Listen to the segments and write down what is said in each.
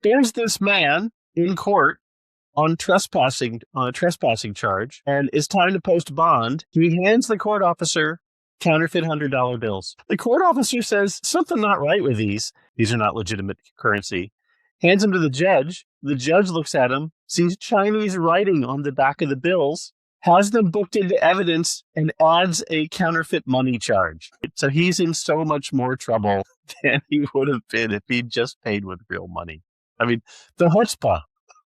There's this man in court on a trespassing charge, and it's time to post bond. He hands the court officer counterfeit $100 bills. The court officer says something not right with these. These are not legitimate currency. Hands them to the judge. The judge looks at him, sees Chinese writing on the back of the bills, has them booked into evidence, and adds a counterfeit money charge. So he's in so much more trouble than he would have been if he'd just paid with real money. I mean, the chutzpah.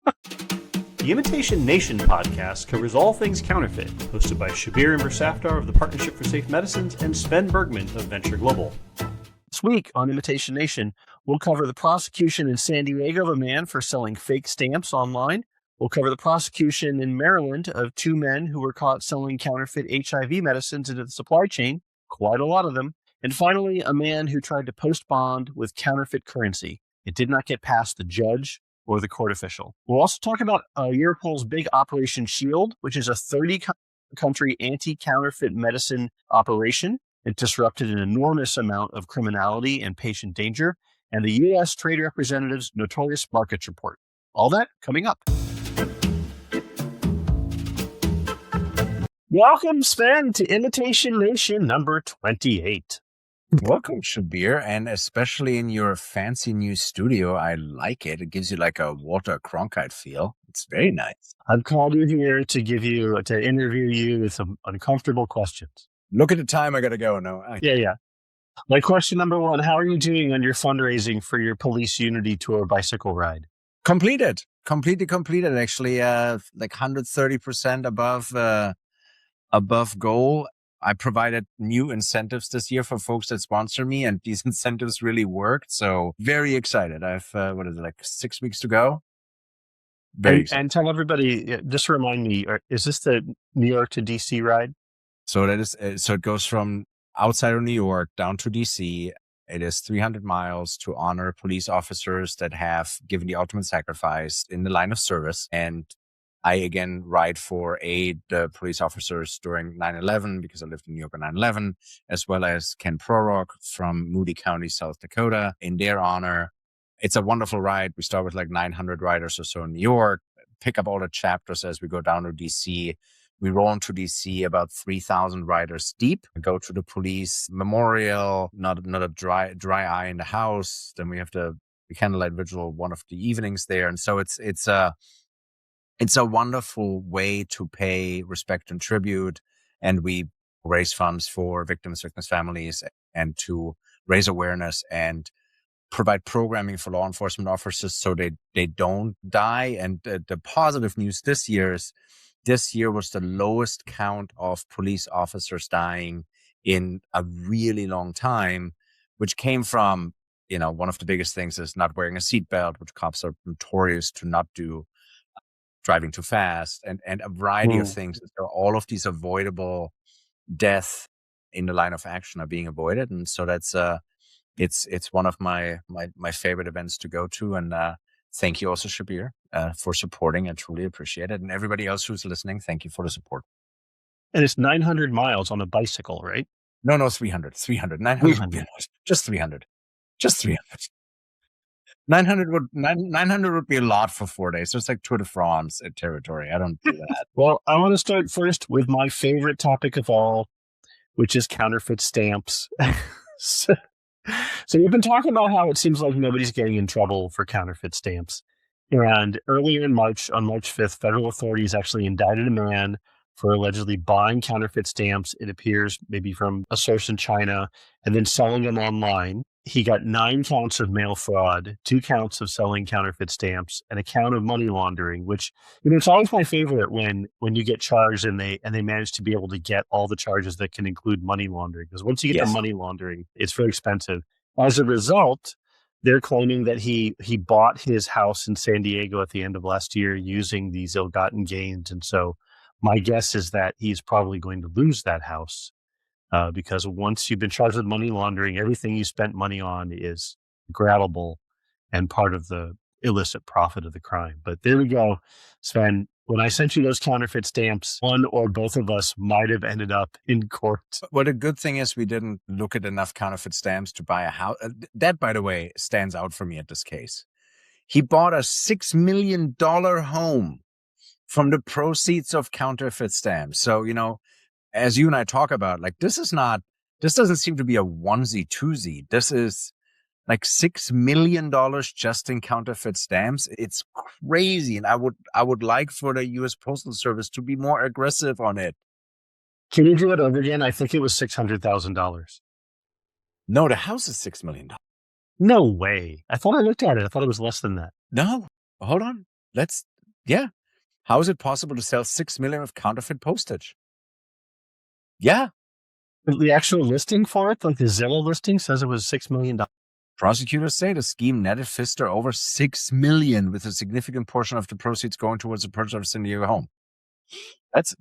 The Imitation Nation podcast covers all things counterfeit, hosted by Shabbir and Sven of the Partnership for Safe Medicines and Sven Bergman of Venture Global. This week on Imitation Nation, we'll cover the prosecution in San Diego of a man for selling fake stamps online. We'll cover the prosecution in Maryland of two men who were caught selling counterfeit HIV medicines into the supply chain, quite a lot of them. And finally, a man who tried to post bond with counterfeit currency. It did not get past the judge or the court official. We'll also talk about Europol's big Operation Shield, which is a 30-country anti-counterfeit medicine operation. It disrupted an enormous amount of criminality and patient danger, and the U.S. Trade Representative's Notorious Markets Report. All that coming up. Welcome, Sven, to Imitation Nation number 28. Welcome, Shabbir, and especially in your fancy new studio. I like it. It gives you like a Walter Cronkite feel. It's very nice. I've called you here to interview you with some uncomfortable questions. Look at the time. I got to go. No. Yeah. My question number one, how are you doing on your fundraising for your Police Unity Tour bicycle ride? Completely completed. Actually, like 130% above goal. I provided new incentives this year for folks that sponsor me, and these incentives really worked. So very excited. I've, 6 weeks to go? And tell everybody, just remind me, is this the New York to DC ride? So it goes from outside of New York down to DC. It is 300 miles to honor police officers that have given the ultimate sacrifice in the line of service. And I, again, ride for the police officers during 9/11 because I lived in New York on 9/11, as well as Ken Prorock from Moody County, South Dakota, in their honor. It's a wonderful ride. We start with like 900 riders or so in New York, pick up all the chapters as we go down to DC. We roll into DC about 3,000 riders deep, go to the police memorial, not a dry eye in the house. Then we have the candlelight vigil one of the evenings there. And so it's a wonderful way to pay respect and tribute. And we raise funds for victims' families and to raise awareness and provide programming for law enforcement officers so they don't die. And the positive news this year was the lowest count of police officers dying in a really long time, which came from, one of the biggest things is not wearing a seatbelt, which cops are notorious to not do, driving too fast, and a variety of things. So all of these avoidable deaths in the line of action are being avoided. And so that's it's one of my favorite events to go to. And thank you also, Shabbir, for supporting. I truly appreciate it. And everybody else who's listening, thank you for the support. And it's 900 miles on a bicycle, right? No, 300. 900. Just 300. 900 would be a lot for 4 days. So it's like Tour de France territory. I don't do that. Well, I want to start first with my favorite topic of all, which is counterfeit stamps. So you've been talking about how it seems like nobody's getting in trouble for counterfeit stamps. And earlier in March, on March 5th, federal authorities actually indicted a man for allegedly buying counterfeit stamps, it appears maybe from a source in China, and then selling them online. He got 9 counts of mail fraud, 2 counts of selling counterfeit stamps, and a count of money laundering, which, it's always my favorite when you get charged and they manage to be able to get all the charges that can include money laundering. Because once you get the money laundering, it's very expensive. As a result, they're claiming that he bought his house in San Diego at the end of last year using these ill-gotten gains. And so my guess is that he's probably going to lose that house. Because once you've been charged with money laundering, everything you spent money on is grabbable and part of the illicit profit of the crime. But there we go, Sven. When I sent you those counterfeit stamps, one or both of us might have ended up in court. Well, the good thing is we didn't look at enough counterfeit stamps to buy a house. That, by the way, stands out for me at this case. He bought a $6 million home from the proceeds of counterfeit stamps. So, as you and I talk about, like, this doesn't seem to be a onesie twosie. This is like $6 million just in counterfeit stamps. It's crazy. And I would like for the U.S. Postal Service to be more aggressive on it. Can you do it over again? I think it was $600,000. No, the house is $6 million. No way. I thought I looked at it. I thought it was less than that. No, hold on. How is it possible to sell $6 million of counterfeit postage? Yeah. The actual listing for it, like the Zillow listing, says it was $6 million. Prosecutors say the scheme netted Pfister over $6 million, with a significant portion of the proceeds going towards the purchase of a San Diego home. That's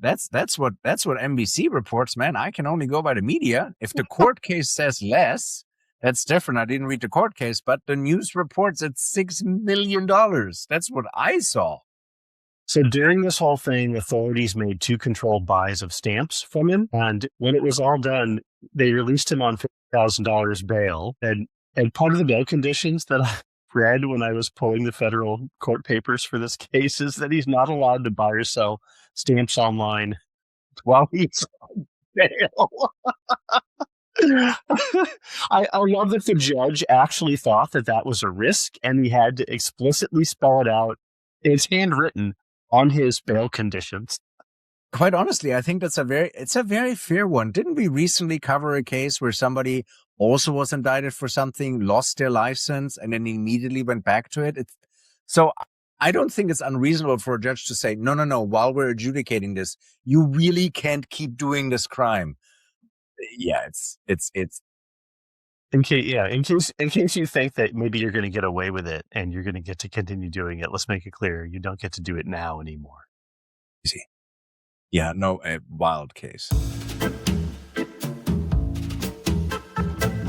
what NBC reports, man. I can only go by the media. If the court case says less, that's different. I didn't read the court case, but the news reports it's $6 million. That's what I saw. So during this whole thing, authorities made 2 controlled buys of stamps from him. And when it was all done, they released him on $50,000 bail. And part of the bail conditions that I read when I was pulling the federal court papers for this case is that he's not allowed to buy or sell stamps online while he's on bail. I love that the judge actually thought that was a risk, and he had to explicitly spell it out. It's handwritten on his bail conditions. Quite honestly, I think it's a very fair one. Didn't we recently cover a case where somebody also was indicted for something, lost their license, and then immediately went back to it? So I don't think it's unreasonable for a judge to say, no, while we're adjudicating this, you really can't keep doing this crime. Yeah, it's in case you think that maybe you're going to get away with it and you're going to get to continue doing it, let's make it clear you don't get to do it now anymore. Easy. Yeah, no, a wild case.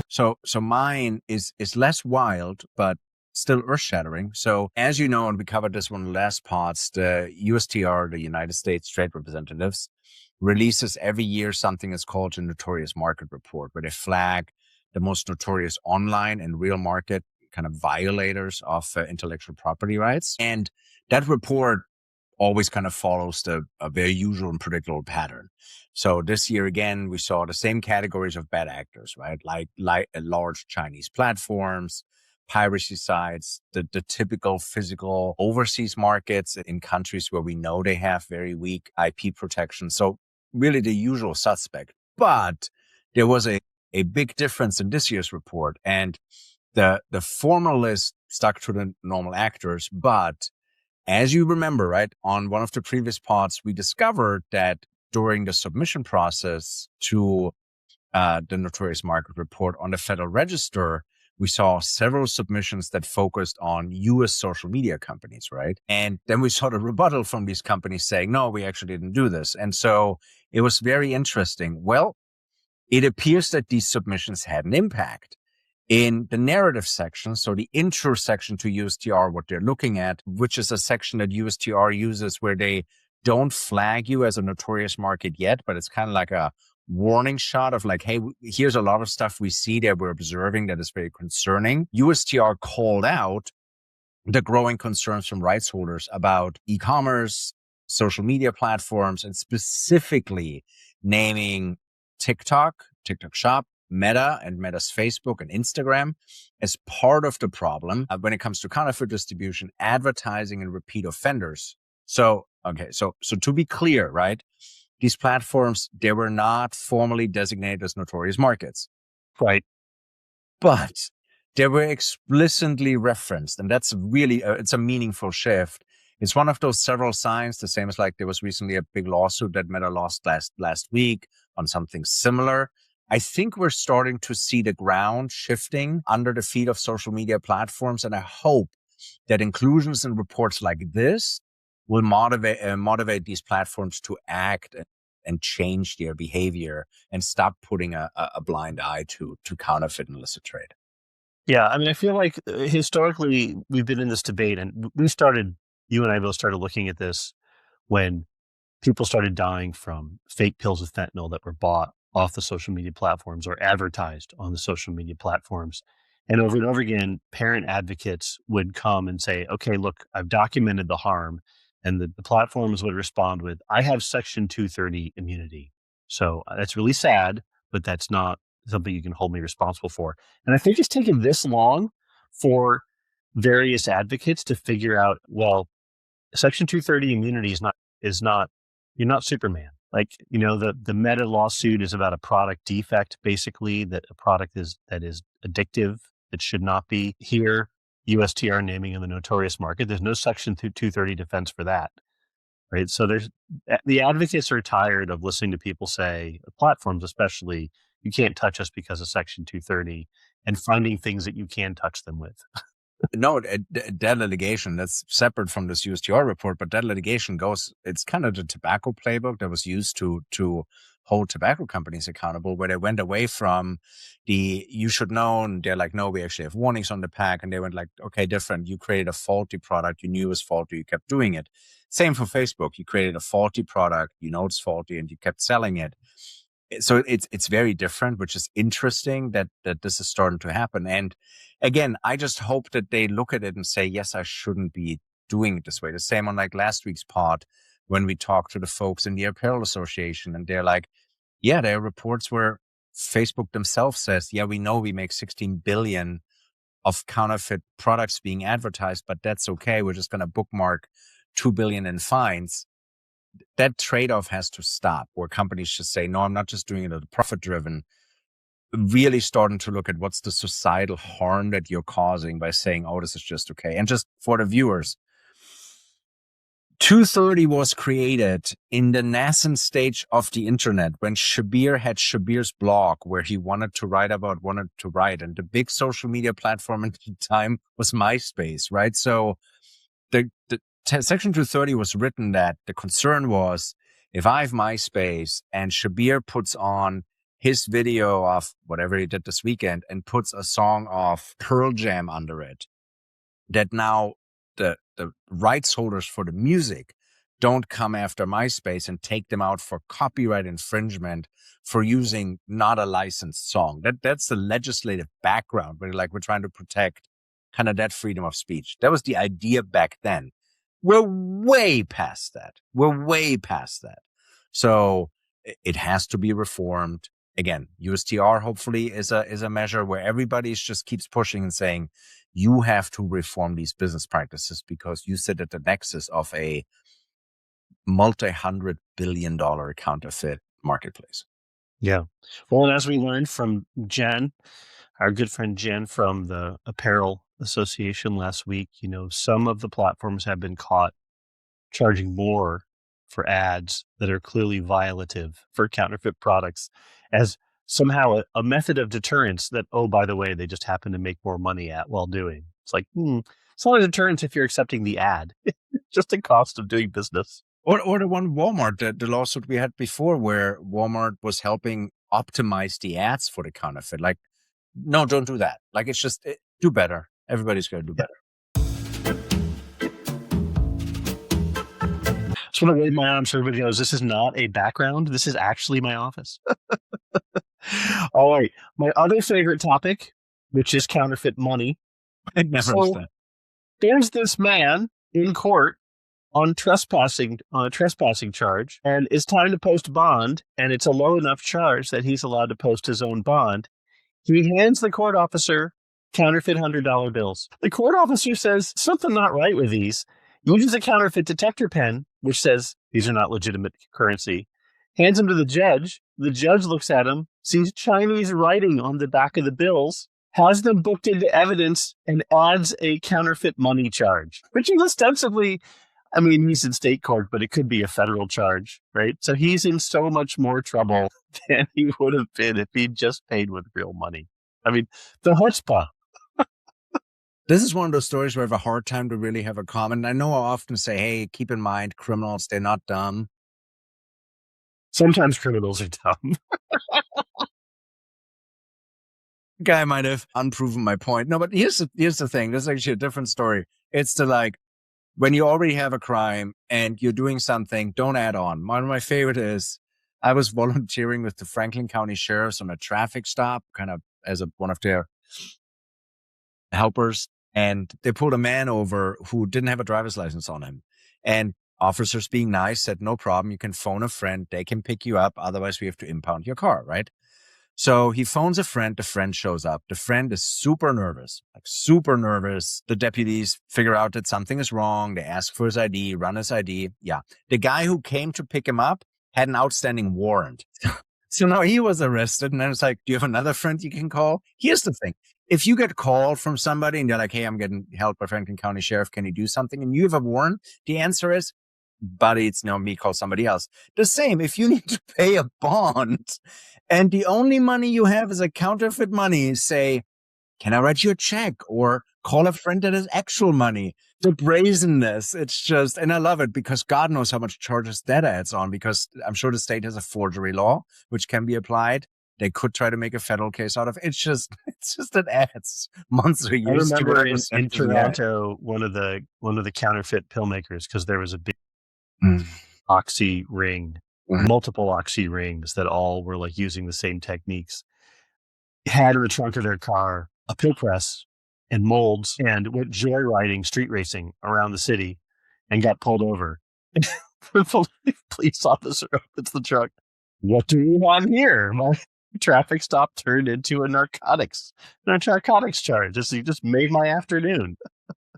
So mine is less wild, but still earth-shattering. So as you know, and we covered this one in the last parts, the USTR, the United States Trade Representatives, releases every year something that's called the Notorious Market Report, where they flag the most notorious online and real market kind of violators of intellectual property rights. And that report always kind of follows a very usual and predictable pattern. So this year, again, we saw the same categories of bad actors, right? Like large Chinese platforms, piracy sites, the typical physical overseas markets in countries where we know they have very weak IP protection. So really the usual suspect. But there was a big difference in this year's report. And the formal list stuck to the normal actors. But as you remember, right, on one of the previous parts, we discovered that during the submission process to the Notorious Market Report on the Federal Register, we saw several submissions that focused on U.S. social media companies, right? And then we saw the rebuttal from these companies saying, no, we actually didn't do this. And so it was very interesting. Well, it appears that these submissions had an impact. In the narrative section, so the intro section to USTR, what they're looking at, which is a section that USTR uses where they don't flag you as a notorious market yet, but it's kind of like a warning shot of like, hey, here's a lot of stuff we see that we're observing that is very concerning. USTR called out the growing concerns from rights holders about e-commerce, social media platforms, and specifically naming TikTok Shop, Meta and Meta's Facebook and Instagram as part of the problem when it comes to counterfeit distribution, advertising, and repeat offenders. So to be clear, right? These platforms, they were not formally designated as notorious markets. Right. But they were explicitly referenced. And that's really, it's a meaningful shift. It's one of those several signs, the same as like there was recently a big lawsuit that Meta lost last week on something similar. I think we're starting to see the ground shifting under the feet of social media platforms. And I hope that inclusions in reports like this will motivate these platforms to act and change their behavior and stop putting a blind eye to counterfeit and illicit trade. Yeah, I mean, I feel like historically we've been in this debate, and you and I both started looking at this when people started dying from fake pills of fentanyl that were bought off the social media platforms or advertised on the social media platforms. And over again, parent advocates would come and say, okay, look, I've documented the harm. And the platforms would respond with, I have Section 230 immunity. So that's really sad, but that's not something you can hold me responsible for. And I think it's taken this long for various advocates to figure out, well, Section 230 immunity is not, you're not Superman. Like, the Meta lawsuit is about a product defect, basically, that a product that is addictive, that should not be. Here, USTR naming in the notorious market. There's no Section 230 defense for that, right? So the advocates are tired of listening to people say, platforms especially, you can't touch us because of Section 230, and finding things that you can touch them with. No, that litigation, that's separate from this USTR report, but that litigation it's kind of the tobacco playbook that was used to hold tobacco companies accountable, where they went away from you should know, and they're like, no, we actually have warnings on the pack. And they went like, okay, different. You created a faulty product. You knew it was faulty. You kept doing it. Same for Facebook. You created a faulty product. You know it's faulty and you kept selling it. So it's very different, which is interesting that this is starting to happen. And again, I just hope that they look at it and say, yes, I shouldn't be doing it this way. The same on like last week's pod when we talked to the folks in the Apparel Association, and they're like, yeah, there are reports where Facebook themselves says, yeah, we know we make 16 billion of counterfeit products being advertised, but that's okay. We're just going to bookmark 2 billion in fines. That trade-off has to stop, where companies just say, no, I'm not just doing it as profit-driven, really starting to look at what's the societal harm that you're causing by saying, oh, this is just okay. And just for the viewers, 230 was created in the nascent stage of the internet when Shabbir had Shabbir's blog where he wanted to write. And the big social media platform at the time was MySpace, right? So the Section 230 was written that the concern was, if I have MySpace and Shabbir puts on his video of whatever he did this weekend and puts a song of Pearl Jam under it, that now the rights holders for the music don't come after MySpace and take them out for copyright infringement for using not a licensed song. That's the legislative background where we're trying to protect kind of that freedom of speech. That was the idea back then. We're way past that. So it has to be reformed. Again, USTR hopefully is a measure where everybody just keeps pushing and saying, you have to reform these business practices because you sit at the nexus of a multi-$100 billion counterfeit marketplace. Yeah. Well, and as we learned from Jen, our good friend Jen from the Apparel Association last week, some of the platforms have been caught charging more for ads that are clearly violative for counterfeit products as somehow a method of deterrence that, oh, by the way, they just happen to make more money at while doing. It's like, it's not a deterrence if you're accepting the ad. It's just a cost of doing business. Or the one Walmart, the lawsuit we had before where Walmart was helping optimize the ads for the counterfeit. Like, no, don't do that. Like, it's just do better. Everybody's going to do better. Just want to wave my arm so everybody knows this is not a background. This is actually my office. All right. My other favorite topic, which is counterfeit money. I never understand. There's this man in court on a trespassing charge, and it's time to post bond, and it's a low enough charge that he's allowed to post his own bond. He hands the court officer counterfeit $100 bills. The court officer says something not right with these. Uses a counterfeit detector pen, which says these are not legitimate currency. Hands them to the judge. The judge looks at them, sees Chinese writing on the back of the bills, has them booked into evidence, and adds a counterfeit money charge, which is ostensibly, he's in state court, but it could be a federal charge, right? So he's in so much more trouble than he would have been if he'd just paid with real money. The chutzpah. This is one of those stories where I have a hard time to really have a comment. I know I often say, hey, keep in mind, criminals, they're not dumb. Sometimes criminals are dumb. Guy might have unproven my point. No, but here's the thing. This is actually a different story. It's when you already have a crime and you're doing something, don't add on. One of my favorite is I was volunteering with the Franklin County Sheriffs on a traffic stop, kind of as one of their helpers, and they pulled a man over who didn't have a driver's license on him. And officers, being nice, said, no problem. You can phone a friend. They can pick you up. Otherwise, we have to impound your car, right? So he phones a friend. The friend shows up. The friend is super nervous, like super nervous. The deputies figure out that something is wrong. They ask for his ID, run his ID. Yeah. The guy who came to pick him up had an outstanding warrant. So now he was arrested. And then it's like, do you have another friend you can call? Here's the thing. If you get called from somebody and they're like, hey, I'm getting held by Franklin County Sheriff, can you do something? And you have a warrant, the answer is, buddy, it's no me, call somebody else. The same, if you need to pay a bond and the only money you have is a counterfeit money, say, can I write you a check or call a friend that has actual money? The brazenness, it's just, and I love it because God knows how much charges that adds on, because I'm sure the state has a forgery law which can be applied. They could try to make a federal case out of it. It's just it adds months or years. I remember in Toronto, one of the counterfeit pill makers, because there was a big oxy ring, multiple oxy rings that all were like using the same techniques, had in the trunk of their car a pill press and molds, and went joyriding, street racing around the city, and got pulled over. The police officer opens the truck. What do you want here? My traffic stop turned into a narcotics charge. You just made my afternoon.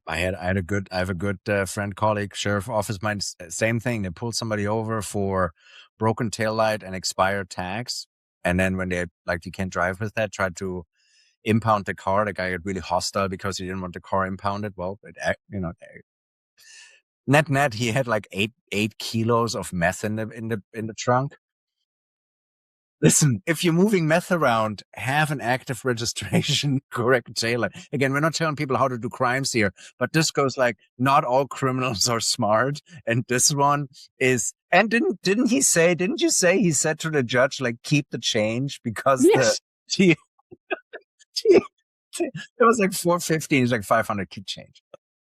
I have a good friend, colleague, sheriff office, mine, same thing. They pulled somebody over for broken taillight and expired tags. And then when they, like, you can't drive with that, tried to impound the car. The guy got really hostile because he didn't want the car impounded. Well, net, he had like 8 kilos of meth in the trunk. Listen, if you're moving meth around, have an active registration, correct taillight. Again, we're not telling people how to do crimes here, but this goes like, not all criminals are smart. And this one is, and didn't you say he said to the judge, like, keep the change because yes. It was like $4.50. It's like $500, keep change.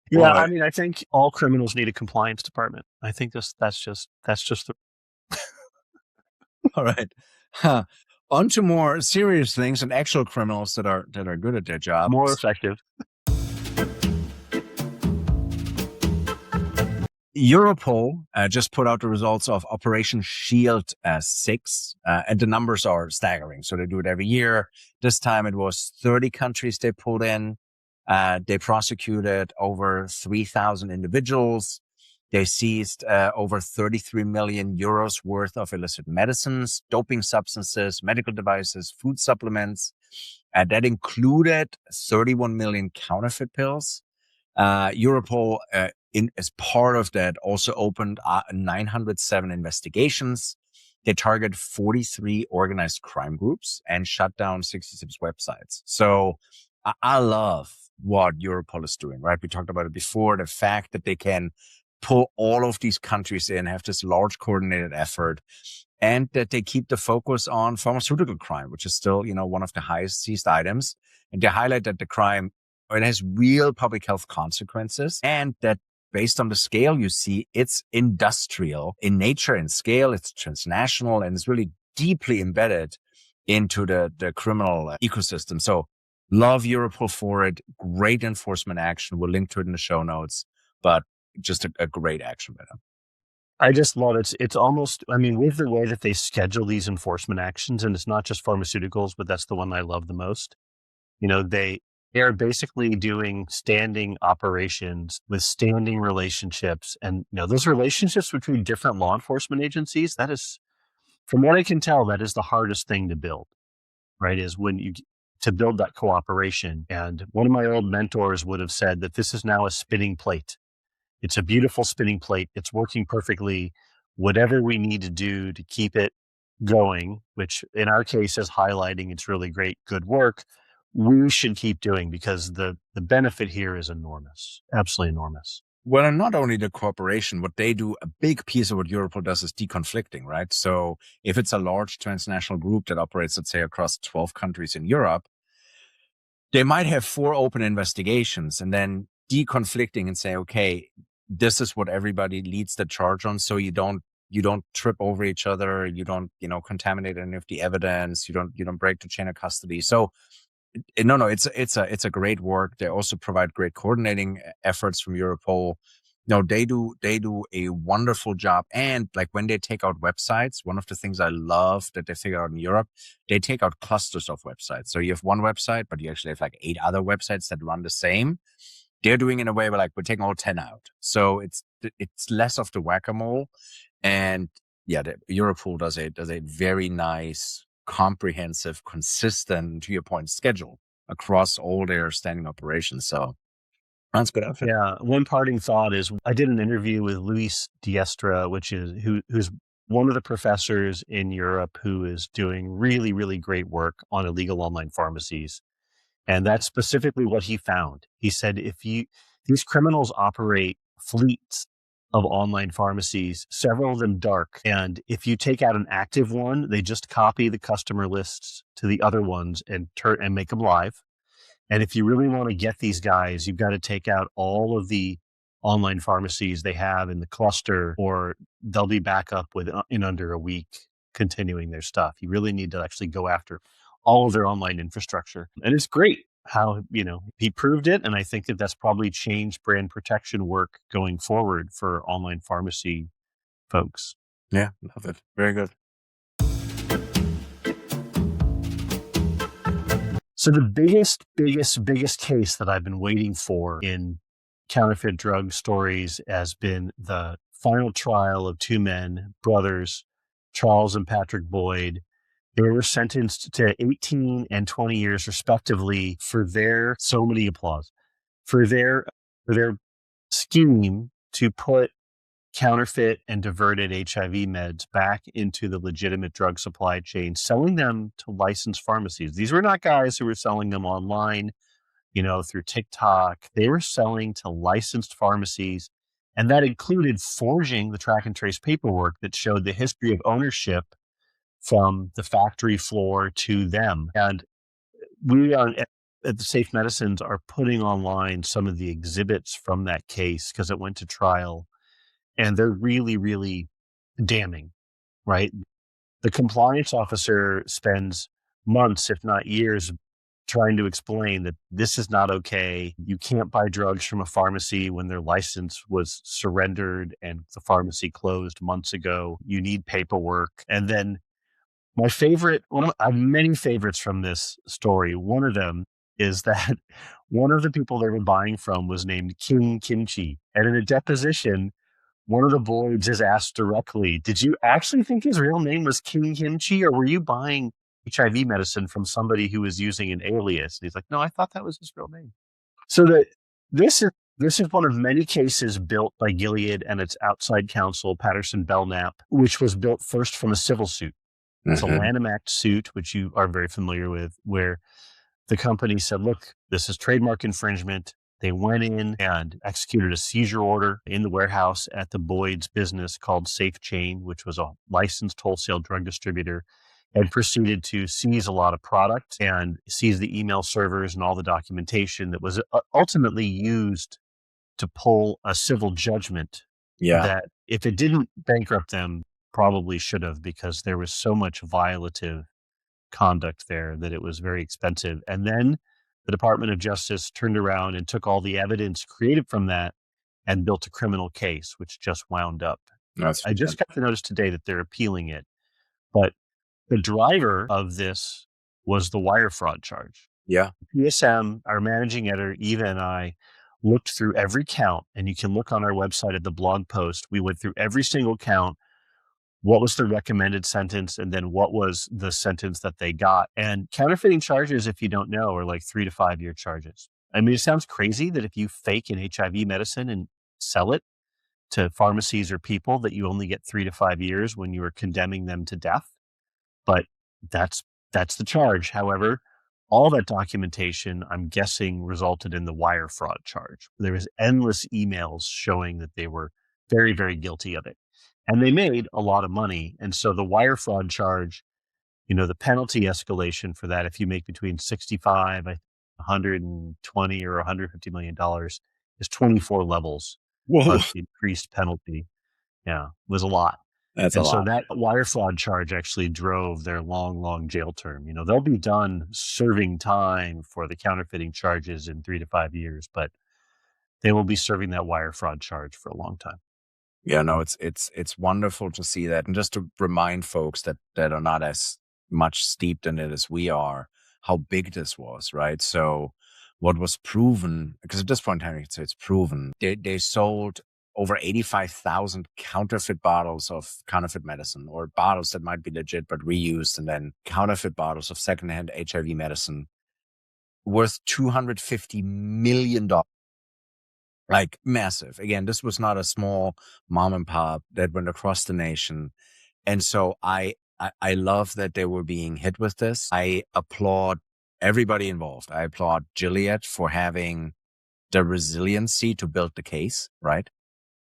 Yeah. Boy. I mean, I think all criminals need a compliance department. I think that's just the. All right. On to more serious things and actual criminals that are good at their job. More effective. Europol just put out the results of Operation Shield 6, and the numbers are staggering. So they do it every year. This time it was 30 countries they pulled in. They prosecuted over 3,000 individuals. They seized over 33 million euros worth of illicit medicines, doping substances, medical devices, food supplements. That included 31 million counterfeit pills. Europol, as part of that, also opened 907 investigations. They targeted 43 organized crime groups and shut down 66 websites. So I love what Europol is doing, right? We talked about it before, the fact that they can pull all of these countries in, have this large coordinated effort, and that they keep the focus on pharmaceutical crime, which is still, one of the highest seized items. And they highlight that the crime, it has real public health consequences, and that based on the scale you see, it's industrial in nature and scale, it's transnational, and it's really deeply embedded into the criminal ecosystem. So love Europol for it. Great enforcement action. We'll link to it in the show notes, but just a great action by them. I just love it. It's almost, with the way that they schedule these enforcement actions, and it's not just pharmaceuticals, but that's the one I love the most. They are basically doing standing operations with standing relationships. And, those relationships between different law enforcement agencies, that is, from what I can tell, that is the hardest thing to build, right? Is to build that cooperation. And one of my old mentors would have said that this is now a spinning plate. It's a beautiful spinning plate. It's working perfectly. Whatever we need to do to keep it going, which in our case is highlighting its really great, good work, we should keep doing, because the benefit here is enormous, absolutely enormous. Well, and not only the cooperation, what they do, a big piece of what Europol does is deconflicting, right? So if it's a large transnational group that operates, let's say, across 12 countries in Europe, they might have 4 open investigations and then deconflicting and say, okay, this is what everybody leads the charge on. So you don't trip over each other. You don't, contaminate any of the evidence. You don't break the chain of custody. So No, it's a great work. They also provide great coordinating efforts from Europol. No, they do a wonderful job. And like when they take out websites, one of the things I love that they figure out in Europe, they take out clusters of websites. So you have one website, but you actually have like 8 other websites that run the same. They're doing in a way where like we're taking all 10 out. So it's less of the whack-a-mole. And yeah, Europol does a very nice, comprehensive, consistent, to your point, schedule across all their standing operations. So that's good outfit. Yeah. One parting thought is I did an interview with Luis Diestra, who's one of the professors in Europe who is doing really, really great work on illegal online pharmacies. And that's specifically what he found. He said, these criminals operate fleets of online pharmacies, several of them dark. And if you take out an active one, they just copy the customer lists to the other ones and make them live. And if you really want to get these guys, you've got to take out all of the online pharmacies they have in the cluster, or they'll be back up in under a week, continuing their stuff. You really need to actually go after all of their online infrastructure. And it's great how, he proved it. And I think that that's probably changed brand protection work going forward for online pharmacy folks. Yeah, love it. Very good. So the biggest case that I've been waiting for in counterfeit drug stories has been the final trial of 2 men, brothers, Charles and Patrick Boyd. They were sentenced to 18 and 20 years respectively for their scheme to put counterfeit and diverted HIV meds back into the legitimate drug supply chain, selling them to licensed pharmacies. These were not guys who were selling them online, through TikTok. They were selling to licensed pharmacies. And that included forging the track and trace paperwork that showed the history of ownership from the factory floor to them. And we at the Safe Medicines are putting online some of the exhibits from that case because it went to trial. And they're really, really damning, right? The compliance officer spends months, if not years, trying to explain that this is not okay. You can't buy drugs from a pharmacy when their license was surrendered and the pharmacy closed months ago. You need paperwork. And then I have many favorites from this story. One of them is that one of the people they were buying from was named King Kimchi. And in a deposition, one of the boys is asked directly, did you actually think his real name was King Kimchi, or were you buying HIV medicine from somebody who was using an alias? And he's like, no, I thought that was his real name. So this is one of many cases built by Gilead and its outside counsel, Patterson Belknap, which was built first from a civil suit. It's a Lanham Act suit, which you are very familiar with, where the company said, look, this is trademark infringement. They went in and executed a seizure order in the warehouse at the Boyd's business called Safe Chain, which was a licensed wholesale drug distributor, and proceeded to seize a lot of product and seize the email servers and all the documentation that was ultimately used to pull a civil judgment that, if it didn't bankrupt them, probably should have, because there was so much violative conduct there that it was very expensive. And then the Department of Justice turned around and took all the evidence created from that and built a criminal case, which just wound up. I just got the notice today that they're appealing it. But the driver of this was the wire fraud charge. Yeah. PSM, our managing editor, Eva, and I looked through every count, and you can look on our website at the blog post. We went through every single count. What was the recommended sentence, and then what was the sentence that they got? And counterfeiting charges, if you don't know, are like 3 to 5 year charges. I mean, it sounds crazy that if you fake an HIV medicine and sell it to pharmacies or people, that you only get 3 to 5 years when you are condemning them to death. But that's the charge. However, all that documentation, I'm guessing, resulted in the wire fraud charge. There was endless emails showing that they were very, very guilty of it. And they made a lot of money. And so the wire fraud charge, the penalty escalation for that, if you make between 65, 120 or $150 million, is 24 levels of increased penalty. Yeah, it was a lot. That's a And so lot. that wire fraud charge actually drove their long, long jail term. They'll be done serving time for the counterfeiting charges in 3 to 5 years, but they will be serving that wire fraud charge for a long time. Yeah, no, it's wonderful to see that. And just to remind folks that are not as much steeped in it as we are, how big this was, right? So what was proven, because at this point in time, you could say it's proven, they sold over 85,000 counterfeit bottles of counterfeit medicine, or bottles that might be legit but reused, and then counterfeit bottles of secondhand HIV medicine worth $250 million. Like massive. Again, this was not a small mom and pop that went across the nation. And so I love that they were being hit with this. I applaud everybody involved. I applaud Gilead for having the resiliency to build the case, right?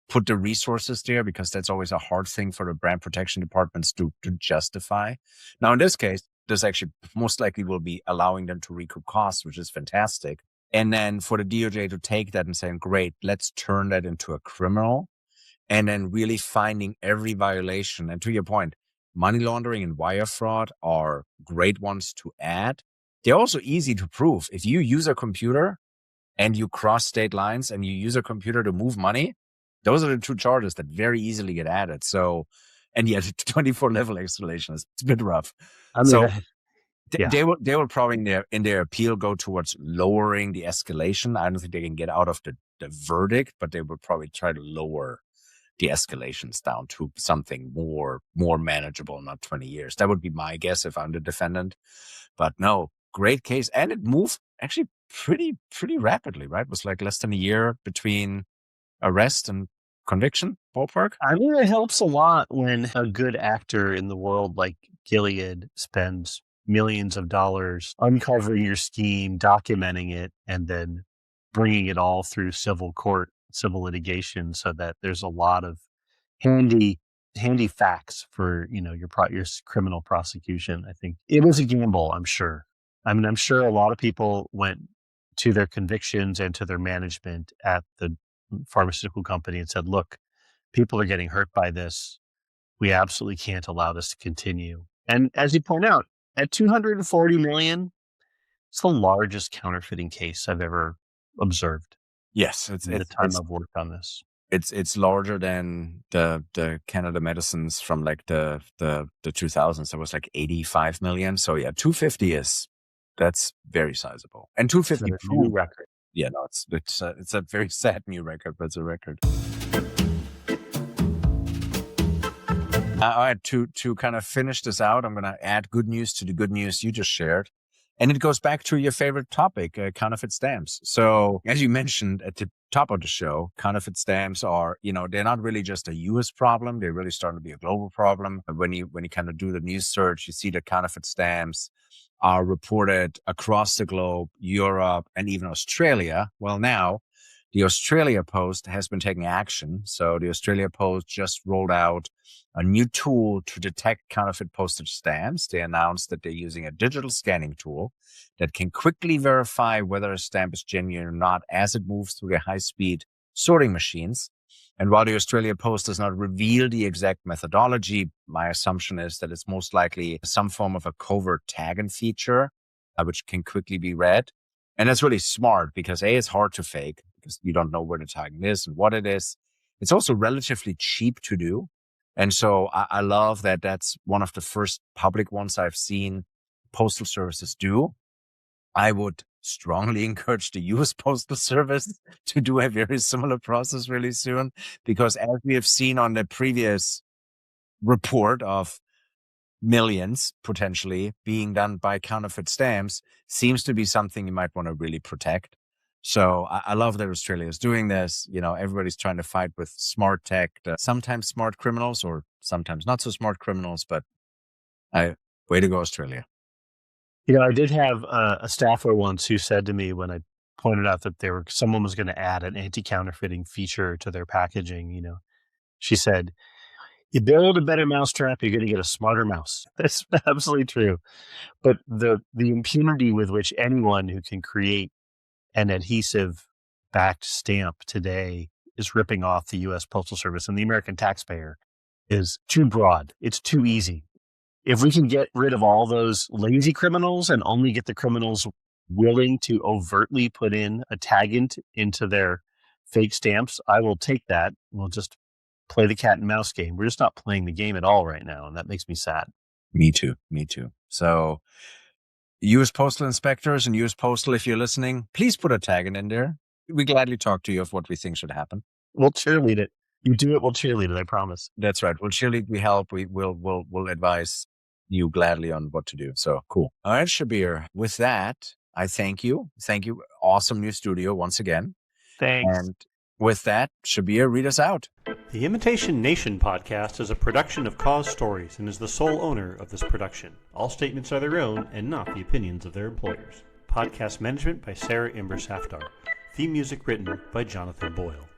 Put the resources there, because that's always a hard thing for the brand protection departments to justify. Now, in this case, this actually most likely will be allowing them to recoup costs, which is fantastic. And then for the DOJ to take that and saying, great, let's turn that into a criminal, and then really finding every violation. And to your point, money laundering and wire fraud are great ones to add. They're also easy to prove. If you use a computer and you cross state lines and you use a computer to move money, those are the two charges that very easily get added. So, and yet 24 level escalation is a bit rough. I mean, So yeah. they will probably in their appeal go towards lowering the escalation. I don't think they can get out of the verdict, but they will probably try to lower the escalations down to something more manageable, not 20 years. That would be my guess if I'm the defendant. But no, great case. And it moved actually pretty rapidly, right? It was like less than a year between arrest and conviction, ballpark. I mean, it helps a lot when a good actor in the world like Gilead spends millions of dollars uncovering your scheme, documenting it, and then bringing it all through civil court, civil litigation, so that there's a lot of handy facts for your criminal prosecution. I think it was a gamble. I'm sure. I mean, I'm sure a lot of people went to their convictions and to their management at the pharmaceutical company and said, "Look, people are getting hurt by this. We absolutely can't allow this to continue." And as you point out, at 240 million, it's the largest counterfeiting case I've ever observed. Yes, in the time I've worked on this. It's larger than the Canada medicines from like the 2000s. That was like 85 million. So yeah, 250 that's very sizable. And 250 It's a new record. Yeah, no, it's a very sad new record, but it's a record. All right, to kind of finish this out, I'm going to add good news to the good news you just shared. And it goes back to your favorite topic, counterfeit stamps. So as you mentioned at the top of the show, counterfeit stamps are, they're not really just a US problem. They're really starting to be a global problem. When you kind of do the news search, you see that counterfeit stamps are reported across the globe, Europe, and even Australia. Well, now the Australia Post has been taking action. So the Australia Post just rolled out a new tool to detect counterfeit postage stamps. They announced that they're using a digital scanning tool that can quickly verify whether a stamp is genuine or not as it moves through the high-speed sorting machines. And while the Australia Post does not reveal the exact methodology, my assumption is that it's most likely some form of a covert tagging feature, which can quickly be read. And that's really smart because A, it's hard to fake because you don't know where the tagging is and what it is. It's also relatively cheap to do. And so I love that that's one of the first public ones I've seen postal services do. I would strongly encourage the US Postal Service to do a very similar process really soon, because as we have seen on the previous report of millions potentially being done by counterfeit stamps, seems to be something you might want to really protect. So I love that Australia is doing this. Everybody's trying to fight with smart tech, sometimes smart criminals or sometimes not so smart criminals, but way to go, Australia. I did have a staffer once who said to me when I pointed out that someone was going to add an anti-counterfeiting feature to their packaging, she said, "You build a better mousetrap, you're going to get a smarter mouse." That's absolutely true. But the impunity with which anyone who can create an adhesive-backed stamp today is ripping off the U.S. Postal Service and the American taxpayer is too broad. It's too easy. If we can get rid of all those lazy criminals and only get the criminals willing to overtly put in a taggant into their fake stamps, I will take that. We'll just play the cat and mouse game. We're just not playing the game at all right now, and that makes me sad. Me too. So U.S. Postal inspectors and U.S. Postal, if you're listening, please put a tag in there. We gladly talk to you of what we think should happen. We'll cheerlead it. You do it, we'll cheerlead it, I promise. That's right. We'll cheerlead, we help, we'll advise you gladly on what to do. So cool. All right, Shabbir. With that, I thank you. Thank you. Awesome new studio once again. Thanks. And with that, Shabbir, read us out. The Imitation Nation podcast is a production of Cause Stories and is the sole owner of this production. All statements are their own and not the opinions of their employers. Podcast management by Sarah Imber Safdar. Theme music written by Jonathan Boyle.